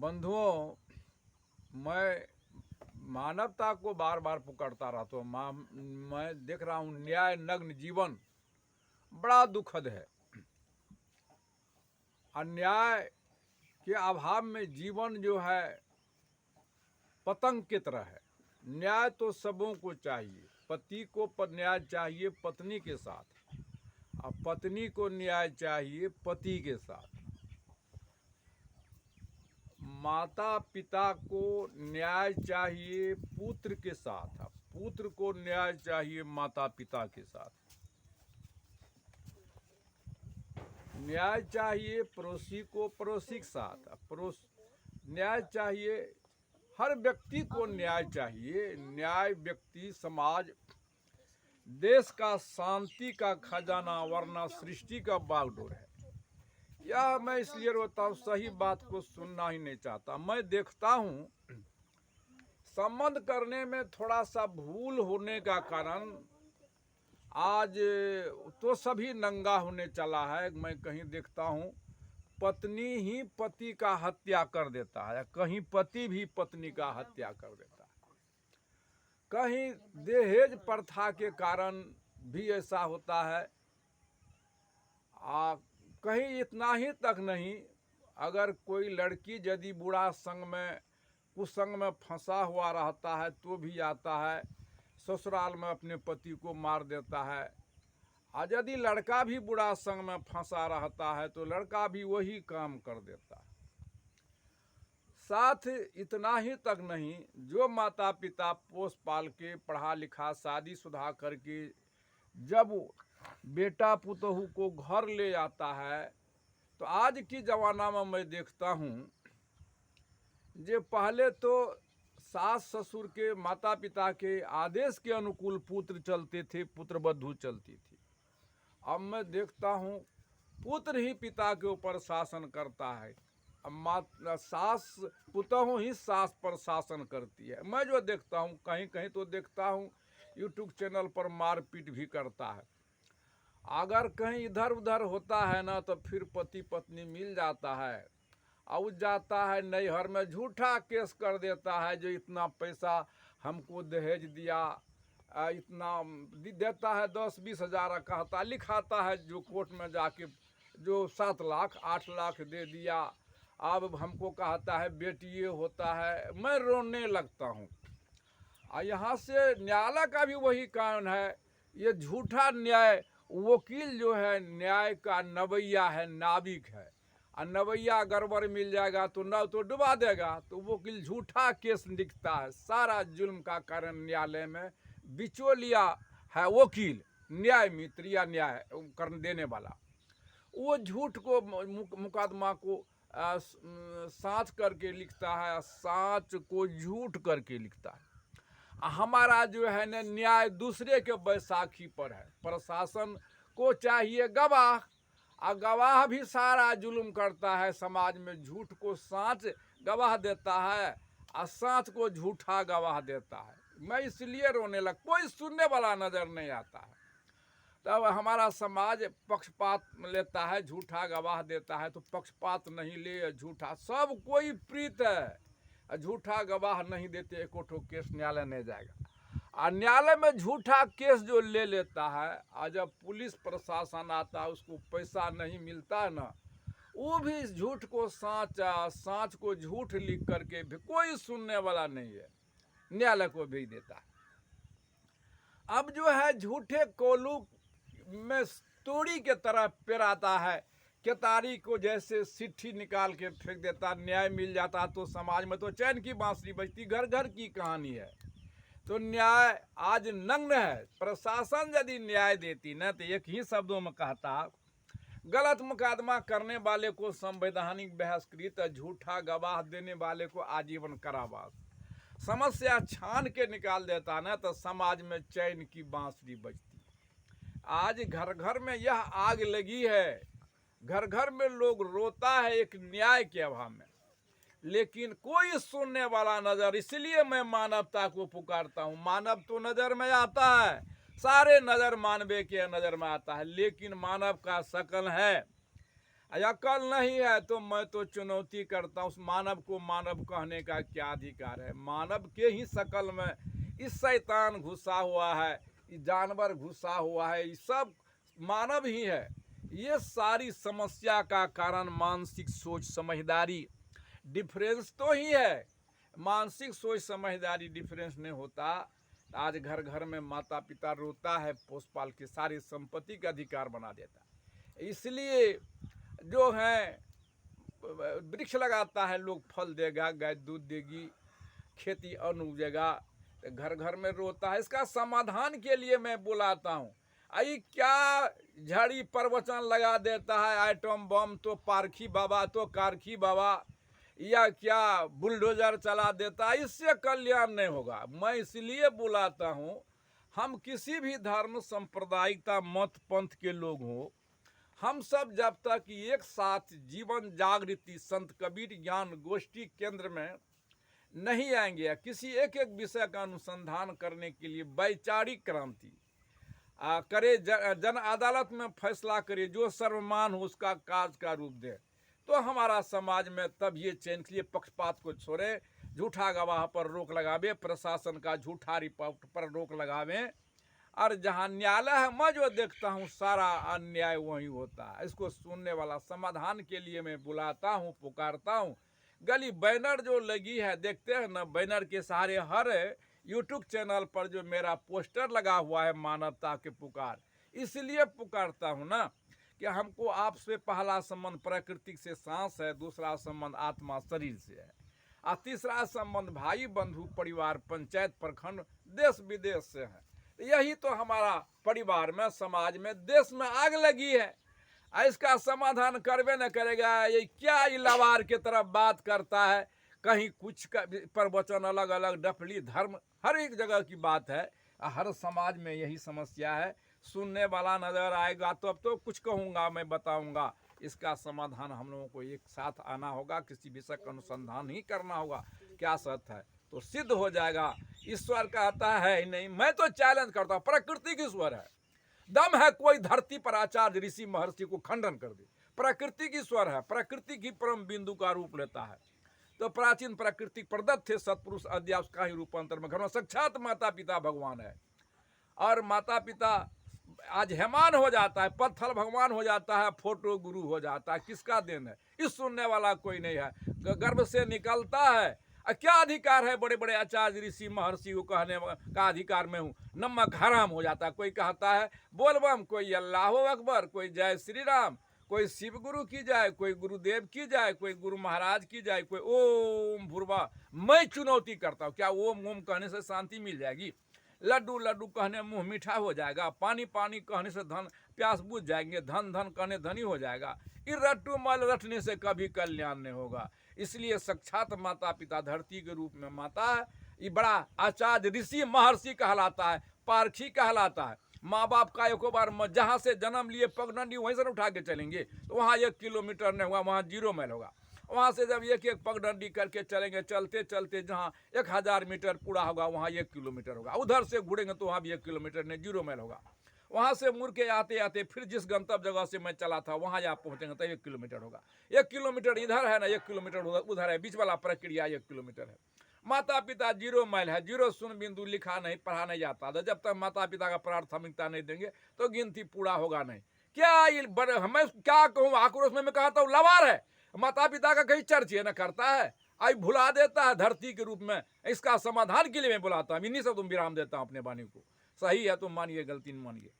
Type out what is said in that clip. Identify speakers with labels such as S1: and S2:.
S1: बंधुओं, मैं मानवता को बार बार पुकारता रहता हूँ। मैं देख रहा हूँ न्याय नग्न जीवन बड़ा दुखद है। अन्याय के अभाव में जीवन जो है पतंग की तरह है। न्याय तो सबों को चाहिए। पति को न्याय चाहिए पत्नी के साथ, और पत्नी को न्याय चाहिए पति के साथ। माता पिता को न्याय चाहिए पुत्र के साथ, पुत्र को न्याय चाहिए माता पिता के साथ। न्याय चाहिए पड़ोसी को पड़ोसी के साथ, न्याय चाहिए हर व्यक्ति को न्याय चाहिए। न्याय व्यक्ति, समाज, देश का शांति का खजाना, वरना सृष्टि का बागडोर है। यह मैं इसलिए रोता हूँ, सही बात को सुनना ही नहीं चाहता। मैं देखता हूँ संबंध करने में थोड़ा सा भूल होने का कारण आज तो सभी नंगा होने चला है। मैं कहीं देखता हूँ पत्नी ही पति का हत्या कर देता है, कहीं पति भी पत्नी का हत्या कर देता है। कहीं दहेज प्रथा के कारण भी ऐसा होता है। कहीं इतना ही तक नहीं, अगर कोई लड़की यदि बुरा संग में, कुसंग में फंसा हुआ रहता है तो भी आता है ससुराल में अपने पति को मार देता है। और यदि लड़का भी बुरा संग में फंसा रहता है तो लड़का भी वही काम कर देता है। साथ इतना ही तक नहीं, जो माता पिता पोस पाल के पढ़ा लिखा शादीशुदा करके जब बेटा पुतहू को घर ले आता है, तो आज की ज़माना में मैं देखता हूँ जो पहले तो सास ससुर के, माता पिता के आदेश के अनुकूल पुत्र चलते थे, पुत्रवधू चलती थी। अब मैं देखता हूँ पुत्र ही पिता के ऊपर शासन करता है। अब सास पुतहू ही सास पर शासन करती है। मैं जो देखता हूँ, कहीं कहीं तो देखता हूँ यूट्यूब चैनल पर मारपीट भी करता है। अगर कहीं इधर उधर होता है ना, तो फिर पति पत्नी मिल जाता है और जाता है नैहर में झूठा केस कर देता है, जो इतना पैसा हमको दहेज दिया, इतना देता है, 10-20 हज़ार कहता, लिखाता है जो कोर्ट में जाके, जो 7 लाख 8 लाख दे दिया। अब हमको कहता है बेटिए होता है। मैं रोने लगता हूँ। और यहाँ से न्यायालय का भी वही कारण है, ये झूठा न्याय। वकील जो है न्याय का नवैया है, नाविक है। और नवैया गड़बड़ मिल जाएगा तो न तो डुबा देगा, तो वकील झूठा केस लिखता है। सारा जुल्म का कारण न्यायालय में बिचौलिया है वकील, न्याय मित्र या न्याय कर देने वाला। वो झूठ को, मुकदमा को साँच करके लिखता है, साँच को झूठ करके लिखता है। हमारा जो है ना न्याय दूसरे के बैसाखी पर है। प्रशासन को चाहिए गवाह, और गवाह भी सारा जुल्म करता है समाज में। झूठ को साँच गवाह देता है और साँच को झूठा गवाह देता है। मैं इसलिए रोने लग, कोई सुनने वाला नज़र नहीं आता है। तब हमारा समाज पक्षपात लेता है, झूठा गवाह देता है। तो पक्षपात नहीं ले, झूठा सब कोई प्रीत है, झूठा गवाह नहीं देते, एको ठो केस न्यायालय नहीं जाएगा। और न्यायालय में झूठा केस जो ले लेता है, और जब पुलिस प्रशासन आता है उसको पैसा नहीं मिलता है ना, वो भी झूठ को साँचा, साँच को झूठ लिख करके भी कोई सुनने वाला नहीं है, न्यायालय को भेज देता है। अब जो है झूठे कोलू में तोड़ी के तरह पेराता है, केतारी को जैसे सिट्ठी निकाल के फेंक देता, न्याय मिल जाता तो समाज में तो चैन की बांसुरी बजती। घर घर की कहानी है। तो न्याय आज नग्न है। प्रशासन यदि न्याय देती ना, तो एक ही शब्दों में कहता, गलत मुकदमा करने वाले को संवैधानिक बहिष्कृत, झूठा गवाह देने वाले को आजीवन कारावास। समस्या छान के निकाल देता ना, तो समाज में चैन की बांसुरी बजती। आज घर घर में यह आग लगी है, घर घर में लोग रोता है एक न्याय के अभाव में, लेकिन कोई सुनने वाला नजर। इसलिए मैं मानवता को पुकारता हूँ। मानव तो नजर में आता है, सारे नजर मानवे के नजर में आता है, लेकिन मानव का शकल है। अकल नहीं है तो मैं तो चुनौती करता हूँ, उस मानव को मानव कहने का क्या अधिकार है? मानव के ही शकल में इस शैतान घुसा हुआ है, ये जानवर घुसा हुआ है, ये सब मानव ही है। ये सारी समस्या का कारण मानसिक सोच समझदारी डिफरेंस तो ही है। मानसिक सोच समझदारी डिफरेंस नहीं होता, आज घर घर में माता पिता रोता है, पोस पाल के सारी संपत्ति का अधिकार बना देता है। इसलिए जो है वृक्ष लगाता है लोग, फल देगा, गाय दूध देगी, खेती अन्न उपजेगा, घर घर में रोता है। इसका समाधान के लिए मैं बुलाता हूँ। आई क्या झड़ी प्रवचन लगा देता है, आइटम बम तो पारखी बाबा तो कारखी बाबा, या क्या बुलडोजर चला देता है, इससे कल्याण नहीं होगा। मैं इसलिए बुलाता हूँ, हम किसी भी धर्म सांप्रदायिकता मत पंथ के लोग हों, हम सब जब तक एक साथ जीवन जागृति संत कबीर ज्ञान गोष्ठी केंद्र में नहीं आएंगे, किसी एक एक विषय का अनुसंधान करने के लिए वैचारिक क्रांति करे, जन अदालत में फैसला करे, जो सर्वमान हो उसका काज का रूप दे, तो हमारा समाज में तब ये चैन के लिए पक्षपात को छोड़े, झूठा गवाह पर रोक लगावे, प्रशासन का झूठा रिपोर्ट पर रोक लगावे। और जहाँ न्यायालय है, मैं जो देखता हूँ सारा अन्याय वही होता है। इसको सुनने वाला समाधान के लिए मैं बुलाता हूँ, पुकारता हूँ। गली बैनर जो लगी है, देखते हैं ना, बैनर के सहारे हर यूट्यूब चैनल पर जो मेरा पोस्टर लगा हुआ है, मानवता के पुकार, इसलिए पुकारता हूँ ना कि हमको आपसे पहला संबंध प्रकृति से सांस है, दूसरा संबंध आत्मा शरीर से है, और तीसरा संबंध भाई बंधु परिवार पंचायत प्रखंड देश विदेश से है। यही तो हमारा परिवार में, समाज में, देश में आग लगी है, इसका समाधान करवे न करेगा। ये क्या इलावार की तरफ बात करता है, कहीं कुछ का प्रवचन अलग अलग, डफली धर्म, हर एक जगह की बात है, हर समाज में यही समस्या है। सुनने वाला नजर आएगा तो अब तो कुछ कहूँगा, मैं बताऊँगा। इसका समाधान हम लोगों को एक साथ आना होगा, किसी विषय का अनुसंधान ही करना होगा, क्या सत्य है तो सिद्ध हो जाएगा। ईश्वर कहता है ही नहीं, मैं तो चैलेंज करता हूँ, प्रकृति की ईश्वर है। दम है कोई धरती पर आचार्य ऋषि महर्षि को खंडन कर दे, प्रकृति की ईश्वर है, प्रकृति की परम बिंदु का रूप लेता है। तो प्राचीन प्रकृति प्रदत्त थे सत्पुरुष अध्यास का ही रूपांतर में घर में साक्षात माता पिता भगवान है। और माता पिता आज हेमान हो जाता है, पत्थर भगवान हो जाता है, फोटो गुरु हो जाता है, किसका देन है? इस सुनने वाला कोई नहीं है, गर्भ से निकलता है। क्या अधिकार है बड़े बड़े आचार्य ऋषि महर्षि को कहने का अधिकार में हूँ? नमक हराम हो जाता है। कोई कहता है बोलबम, कोई अल्लाह अकबर, कोई जय श्री राम, कोई शिव गुरु की जाए, कोई गुरुदेव की जाए, कोई गुरु महाराज की जाए, कोई ओम भूर्वा। मैं चुनौती करता हूँ, क्या ओम ओम कहने से शांति मिल जाएगी? लड्डू लड्डू कहने मुंह मीठा हो जाएगा? पानी पानी कहने से धन प्यास बुझ जाएंगे? धन धन कहने धनी हो जाएगा? ये रट्टू मल रटने से कभी कल्याण नहीं होगा। इसलिए साक्षात माता पिता धरती के रूप में माता है। ये बड़ा आचार्य ऋषि महर्षि कहलाता है, पारखी कहलाता है। माँ बाप का एको बार जहाँ से जन्म लिए पगडंडी वहीं से उठा के चलेंगे तो वहाँ 1 किलोमीटर नहीं होगा, वहाँ 0 माइल होगा। वहाँ से जब एक एक पगडंडी करके चलेंगे, चलते चलते जहाँ 1000 मीटर पूरा होगा वहाँ 1 किलोमीटर होगा। उधर से घुड़ेंगे तो वहाँ भी 1 किलोमीटर नहीं, 0 माइल होगा। वहाँ से मुड़ के आते आते फिर जिस गंतव्य जगह से मैं चला था वहाँ आप पहुँचेंगे तो 1 किलोमीटर होगा। 1 किलोमीटर इधर है ना, 1 किलोमीटर उधर है, बीच वाला प्रक्रिया 1 किलोमीटर है। माता पिता 0 माइल है, 0 शून्य बिंदु लिखा नहीं, पढ़ा नहीं जाता था। जब तक माता पिता का प्राथमिकता नहीं देंगे तो गिनती पूरा होगा नहीं। क्या ये बड़े, हमें क्या कहूँ, आक्रोश में मैं कहता हूँ लवार है। माता पिता का कहीं चर्चा न करता है, आई भुला देता है धरती के रूप में। इसका समाधान के लिए मैं बुलाता हूँ, इन्हीं सब तुम विराम देता हूँ अपने वाणी को। सही है तो मानिए, गलती नहीं मानिए।